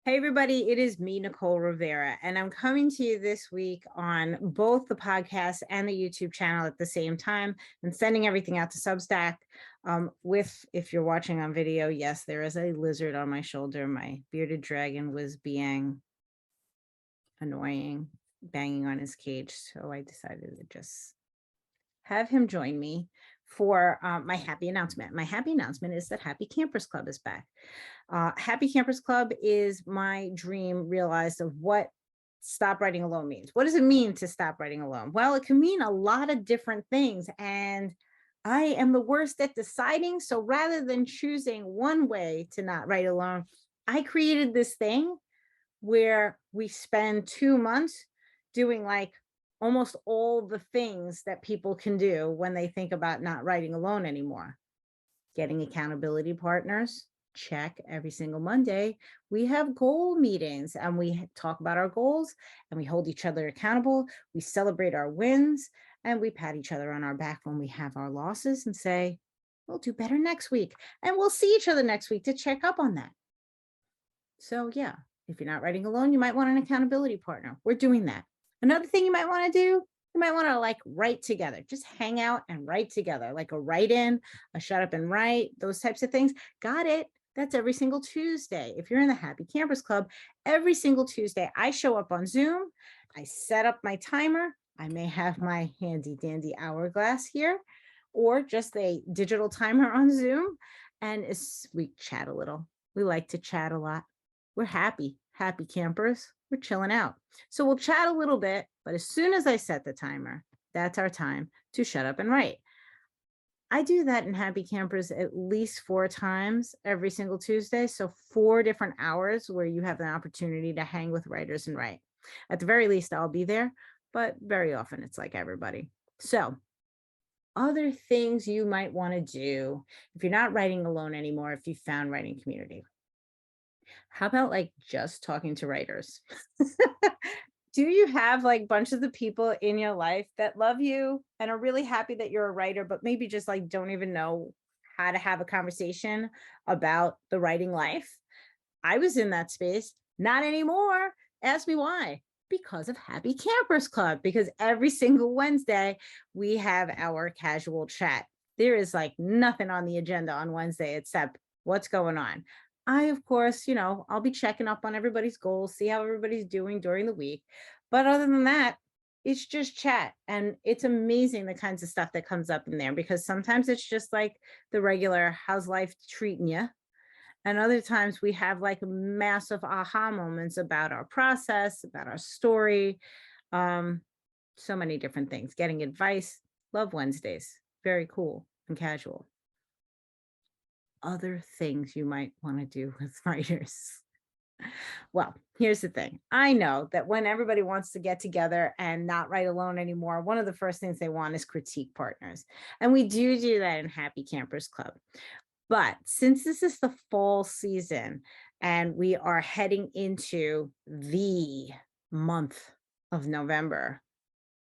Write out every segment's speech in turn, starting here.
Hey everybody, it is me, Nicole Rivera, and I'm coming to you this week on both the podcast and the YouTube channel at the same time and sending everything out to Substack. If you're watching on video, yes, there is a lizard on my shoulder. My bearded dragon was being annoying, banging on his cage, so I decided to just have him join me for my happy announcement. My happy announcement is that Happy Campers Club is back. Happy Campers Club is my dream realized of what stop writing alone means. What does it mean to stop writing alone? Well, it can mean a lot of different things, and I am the worst at deciding. So rather than choosing one way to not write alone, I created this thing where we spend 2 months doing like almost all the things that people can do when they think about not writing alone anymore. Getting accountability partners, check. Every single Monday, we have goal meetings and we talk about our goals and we hold each other accountable. We celebrate our wins and we pat each other on our back when we have our losses and say, we'll do better next week. And we'll see each other next week to check up on that. So yeah, if you're not writing alone, you might want an accountability partner. We're doing that. Another thing you might want to do, you might want to like write together, just hang out and write together, like a write-in, a shut up and write, those types of things. Got it. That's every single Tuesday. If you're in the Happy Campers Club, every single Tuesday, I show up on Zoom. I set up my timer. I may have my handy dandy hourglass here or just a digital timer on Zoom. And we chat a little. We like to chat a lot. We're happy campers. We're chilling out. So we'll chat a little bit, but as soon as I set the timer, that's our time to shut up and write. I do that in Happy Campers at least 4 times every single Tuesday. So 4 different hours where you have the opportunity to hang with writers and write. At the very least, I'll be there, but very often it's like everybody. So other things you might want to do if you're not writing alone anymore, if you found writing community. How about like just talking to writers? Do you have like bunches of people in your life that love you and are really happy that you're a writer, but maybe just like don't even know how to have a conversation about the writing life? I was in that space. Not anymore. Ask me why. Because of Happy Campers Club, because every single Wednesday we have our casual chat. There is like nothing on the agenda on Wednesday except what's going on. I, of course, I'll be checking up on everybody's goals, see how everybody's doing during the week. But other than that, it's just chat. And it's amazing the kinds of stuff that comes up in there, because sometimes it's just like the regular how's life treating you. And other times we have like massive aha moments about our process, about our story. So many different things. Getting advice. Love Wednesdays. Very cool and casual. Other things you might want to do with writers. Well, here's the thing. I know that when everybody wants to get together and not write alone anymore, one of the first things they want is critique partners. And we do that in Happy Campers Club. But since this is the fall season and we are heading into the month of November,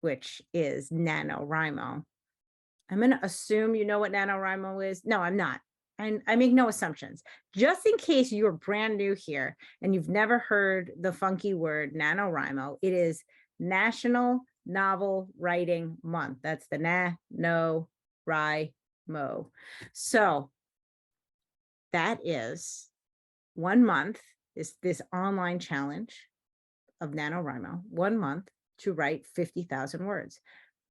which is NaNoWriMo, I'm going to assume you know what NaNoWriMo is. No, I'm not. And I make no assumptions. Just in case you're brand new here and you've never heard the funky word NaNoWriMo, it is National Novel Writing Month. That's the NaNoWriMo. So that is 1 month, is this online challenge of NaNoWriMo, 1 month to write 50,000 words.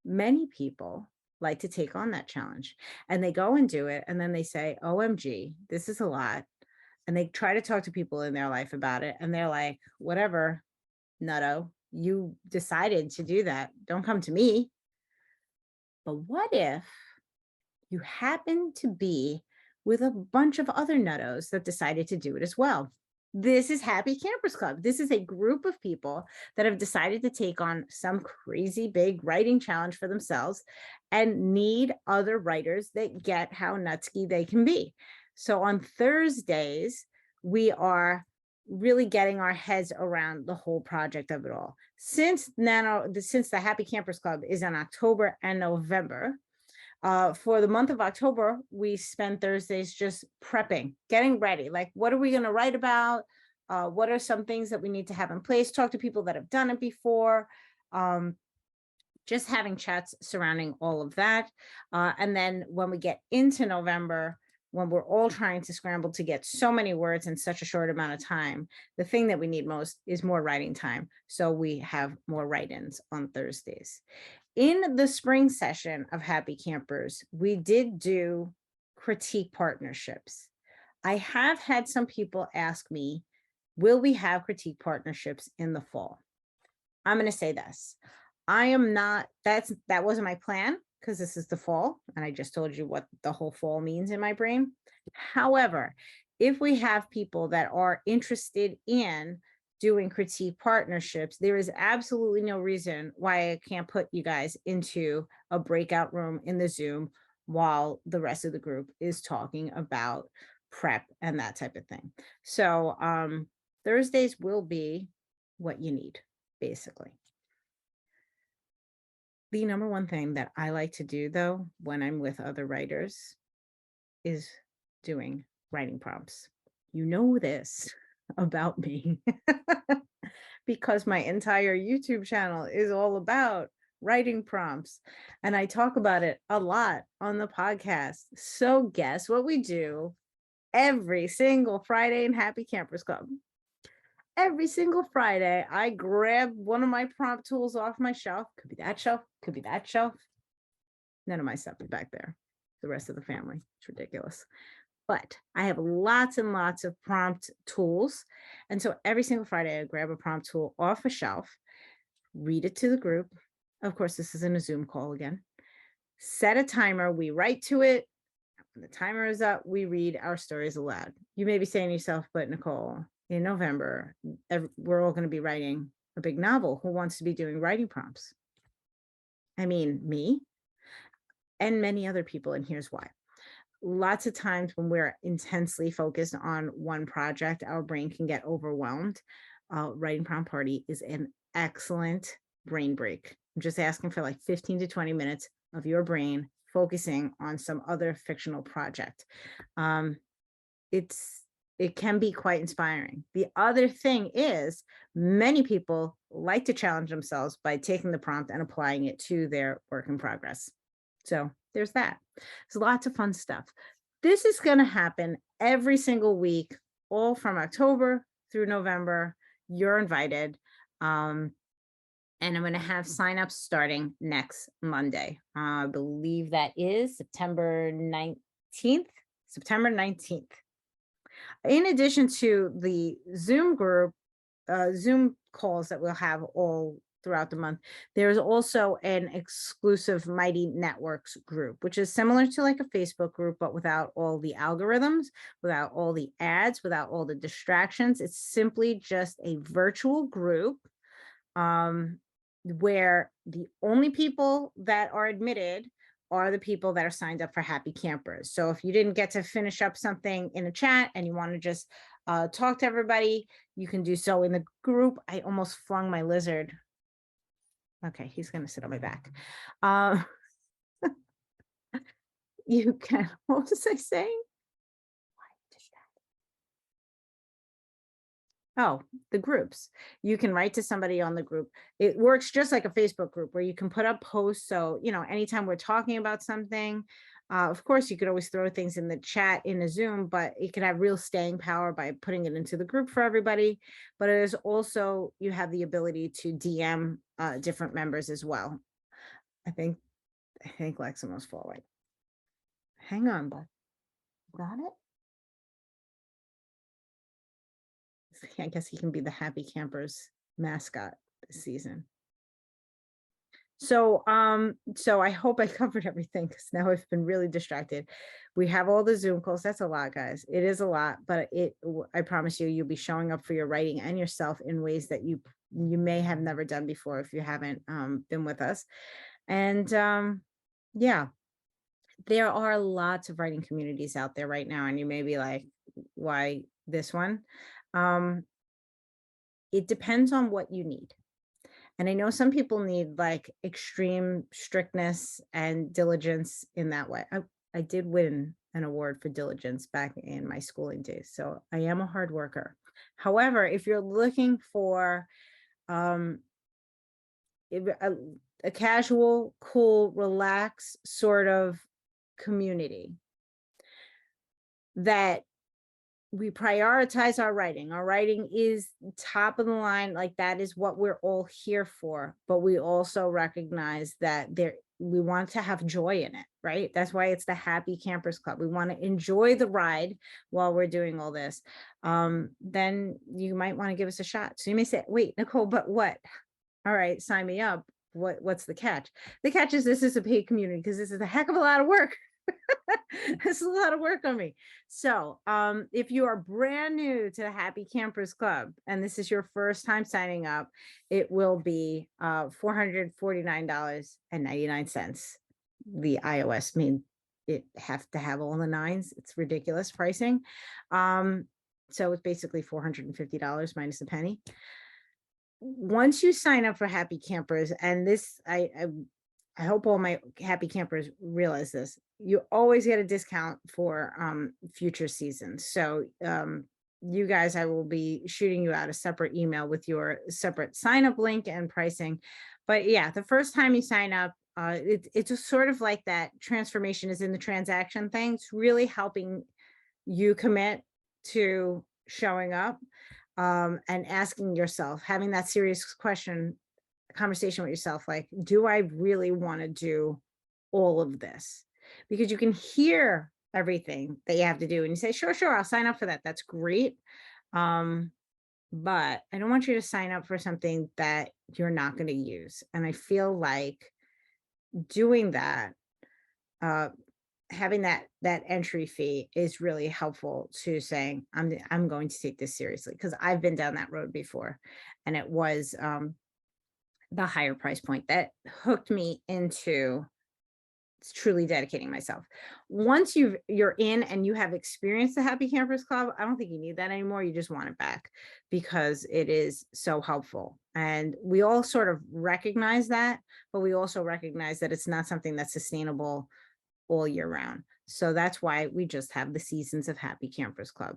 Many people like to take on that challenge and they go and do it. And then they say, OMG, this is a lot. And they try to talk to people in their life about it. And they're like, whatever, nutto, you decided to do that. Don't come to me. But what if you happen to be with a bunch of other nuttos that decided to do it as well? This is Happy Campers Club. This is a group of people that have decided to take on some crazy big writing challenge for themselves and need other writers that get how nutsky they can be. So on Thursdays, we are really getting our heads around the whole project of it all. Since the Happy Campers Club is in October and November, for the month of October, we spend Thursdays just prepping, getting ready. Like, what are we going to write about? what are some things that we need to have in place, talk to people that have done it before, just having chats surrounding all of that. And then when we get into November, when we're all trying to scramble to get so many words in such a short amount of time, the thing that we need most is more writing time. So we have more write-ins on Thursdays. In the spring session of Happy Campers, we did do critique partnerships. I have had some people ask me, will we have critique partnerships in the fall? I'm going to say this. I am not, that wasn't my plan, because this is the fall, and I just told you what the whole fall means in my brain. However, if we have people that are interested in doing critique partnerships, there is absolutely no reason why I can't put you guys into a breakout room in the Zoom while the rest of the group is talking about prep and that type of thing. So Thursdays will be what you need, basically. The number one thing that I like to do, though, when I'm with other writers is doing writing prompts. You know this about me because my entire YouTube channel is all about writing prompts, and I talk about it a lot on the podcast. So guess what we do every single Friday in Happy Campers Club? Every single Friday, I grab one of my prompt tools off my shelf. Could be that shelf, could be that shelf. None of my stuff is back there. The rest of the family. It's ridiculous. But I have lots and lots of prompt tools. And so every single Friday, I grab a prompt tool off a shelf, read it to the group. Of course, this isn't a Zoom call again. Set a timer. We write to it. When the timer is up, we read our stories aloud. You may be saying to yourself, but Nicole, in November, we're all going to be writing a big novel. Who wants to be doing writing prompts? I mean, me and many other people, and here's why. Lots of times when we're intensely focused on one project, our brain can get overwhelmed. Writing prompt party is an excellent brain break. I'm just asking for like 15 to 20 minutes of your brain focusing on some other fictional project. It can be quite inspiring. The other thing is, many people like to challenge themselves by taking the prompt and applying it to their work in progress. So there's that. There's lots of fun stuff. This is going to happen every single week, all from October through November. You're invited. And I'm going to have signups starting next Monday. I believe that is September 19th. September 19th. In addition to the Zoom group, Zoom calls that we'll have all throughout the month, there's also an exclusive Mighty Networks group, which is similar to like a Facebook group, but without all the algorithms, without all the ads, without all the distractions. It's simply just a virtual group where the only people that are admitted are the people that are signed up for Happy Campers. So if you didn't get to finish up something in a chat and you want to just talk to everybody, you can do so in the group. I almost flung my lizard. Okay, he's going to sit on my back. You can, what was I saying? Oh, the groups. You can write to somebody on the group. It works just like a Facebook group where you can put up posts. So, you know, anytime we're talking about something, of course, you could always throw things in the chat in a Zoom, but it could have real staying power by putting it into the group for everybody. But it is also, you have the ability to DM different members as well. I think Lex almost fall away. Hang on, bud. Got it? I guess he can be the Happy Campers mascot this season. So I hope I covered everything, because now I've been really distracted. We have all the Zoom calls. That's a lot, guys. It is a lot, but I promise you, you'll be showing up for your writing and yourself in ways that you may have never done before if you haven't been with us. And yeah, there are lots of writing communities out there right now, and you may be like, why this one? It depends on what you need. And I know some people need like extreme strictness and diligence in that way. I did win an award for diligence back in my schooling days. So I am a hard worker. However, if you're looking for um, a casual, cool, relaxed sort of community that we prioritize our writing. Our writing is top of the line, like that is what we're all here for. But we also recognize that we want to have joy in it, right? That's why it's the Happy Campers Club. We want to enjoy the ride while we're doing all this. Then you might want to give us a shot. So you may say, wait, Nicole, but what? All right, sign me up. What's the catch? The catch is this is a paid community because this is a heck of a lot of work. This is a lot of work on me. So if you are brand new to the Happy Campers Club and this is your first time signing up, it will be $449.99. The iOS mean it have to have all the nines. It's ridiculous pricing. So it's basically $450 minus a penny. Once you sign up for Happy Campers, and this I hope all my happy campers realize this, you always get a discount for future seasons. So you guys, I will be shooting you out a separate email with your separate sign up link and pricing. But yeah, the first time you sign up, it's just sort of like that transformation is in the transaction thing. It's really helping you commit to showing up and asking yourself, having that serious conversation with yourself, like, do I really want to do all of this? Because you can hear everything that you have to do and you say, sure, I'll sign up for that. That's great. But I don't want you to sign up for something that you're not going to use. And I feel like doing that, having that entry fee is really helpful to saying, I'm going to take this seriously, because I've been down that road before. And it was the higher price point that hooked me into truly dedicating myself. Once you're in and you have experienced the Happy Campers Club, I don't think you need that anymore. You just want it back because it is so helpful. And we all sort of recognize that, but we also recognize that it's not something that's sustainable all year round. So that's why we just have the Seasons of Happy Campers Club.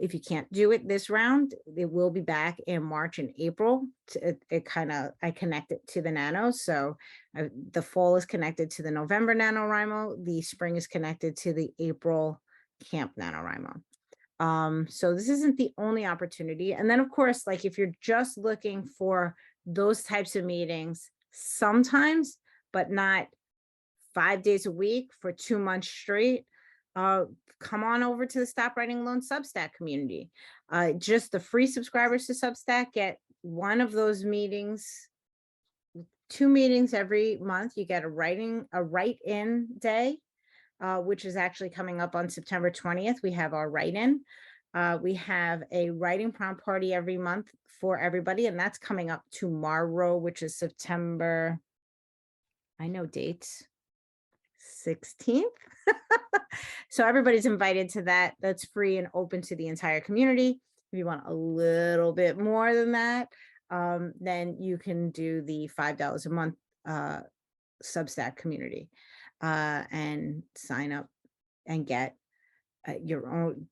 If you can't do it this round, it will be back in March and April. I connect it to the Nano. So the fall is connected to the November NaNoWriMo. The spring is connected to the April Camp NaNoWriMo. So this isn't the only opportunity. And then of course, like if you're just looking for those types of meetings sometimes, but not 5 days a week for 2 months straight, come on over to the Stop Writing Alone Substack community. Just the free subscribers to Substack get one of those meetings, 2 meetings every month. You get a write-in day, which is actually coming up on September 20th. We have our write-in. We have a writing prompt party every month for everybody, and that's coming up tomorrow, which is September, I know dates, 16th. So everybody's invited to that. That's free and open to the entire community. If you want a little bit more than that, then you can do the $5 a month Substack community and sign up and get your own.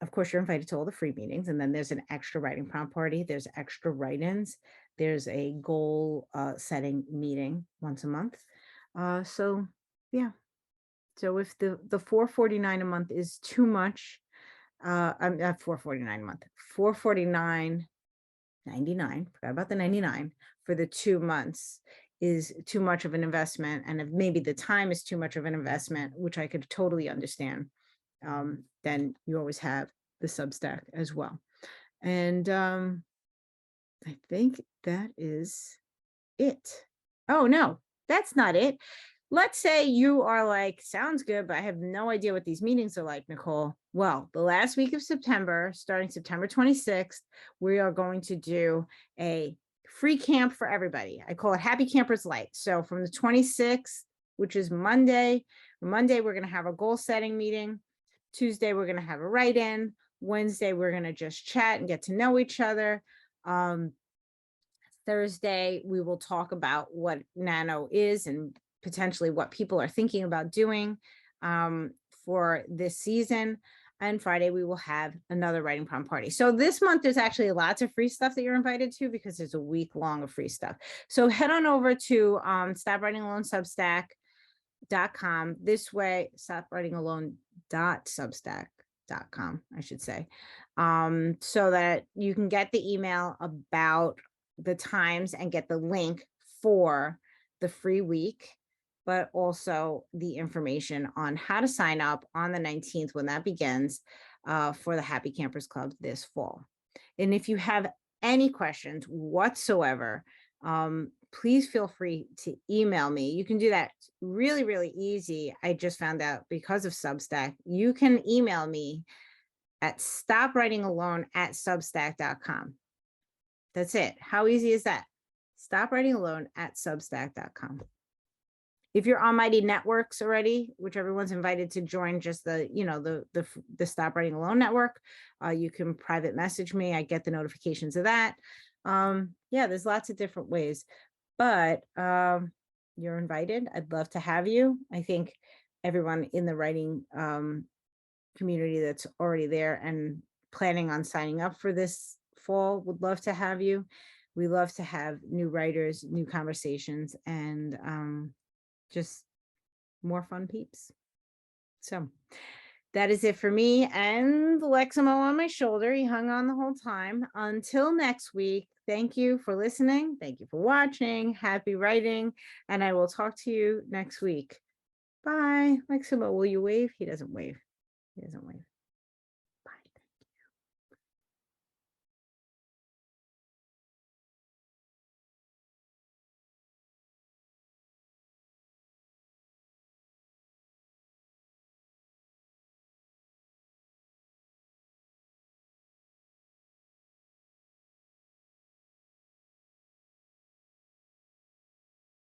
Of course, you're invited to all the free meetings, and then there's an extra writing prompt party. There's extra write-ins. There's a goal setting meeting once a month. So yeah. So if the $449 a month is too much, I'm not $449 a month, $449.99. Forgot about the 99 for the 2 months is too much of an investment, and if maybe the time is too much of an investment, which I could totally understand, then you always have the Substack as well. And I think that is it. Oh no, that's not it. Let's say you are like, sounds good, but I have no idea what these meetings are like, Nicole. Well, the last week of September, starting September 26th, we are going to do a free camp for everybody. I call it Happy Campers Light. So from the 26th, which is Monday, we're going to have a goal setting meeting. Tuesday, we're going to have a write-in. Wednesday, we're going to just chat and get to know each other. Thursday, we will talk about what Nano is and potentially what people are thinking about doing for this season. And Friday, we will have another writing prompt party. So this month, there's actually lots of free stuff that you're invited to because there's a week long of free stuff. So head on over to Stop Writing Alone Substack.com. This way, stopwritingalone.substack.com, I should say, so that you can get the email about the times and get the link for the free week, but also the information on how to sign up on the 19th when that begins for the Happy Campers Club this fall. And if you have any questions whatsoever, please feel free to email me. You can do that really, really easy. I just found out because of Substack, you can email me at stopwritingalone@substack.com. That's it. How easy is that? Stopwritingalone@substack.com. If you're on Mighty Networks already, which everyone's invited to join, just the, you know, the Stop Writing Alone network, you can private message me. I get the notifications of that. Yeah, there's lots of different ways, but you're invited. I'd love to have you. I think everyone in the writing community that's already there and planning on signing up for this fall would love to have you. We love to have new writers, new conversations, and just more fun peeps. So that is it for me and Leximo on my shoulder. He hung on the whole time. Until next week, thank you for listening. Thank you for watching. Happy writing. And I will talk to you next week. Bye. Leximo, will you wave? He doesn't wave. He doesn't wave.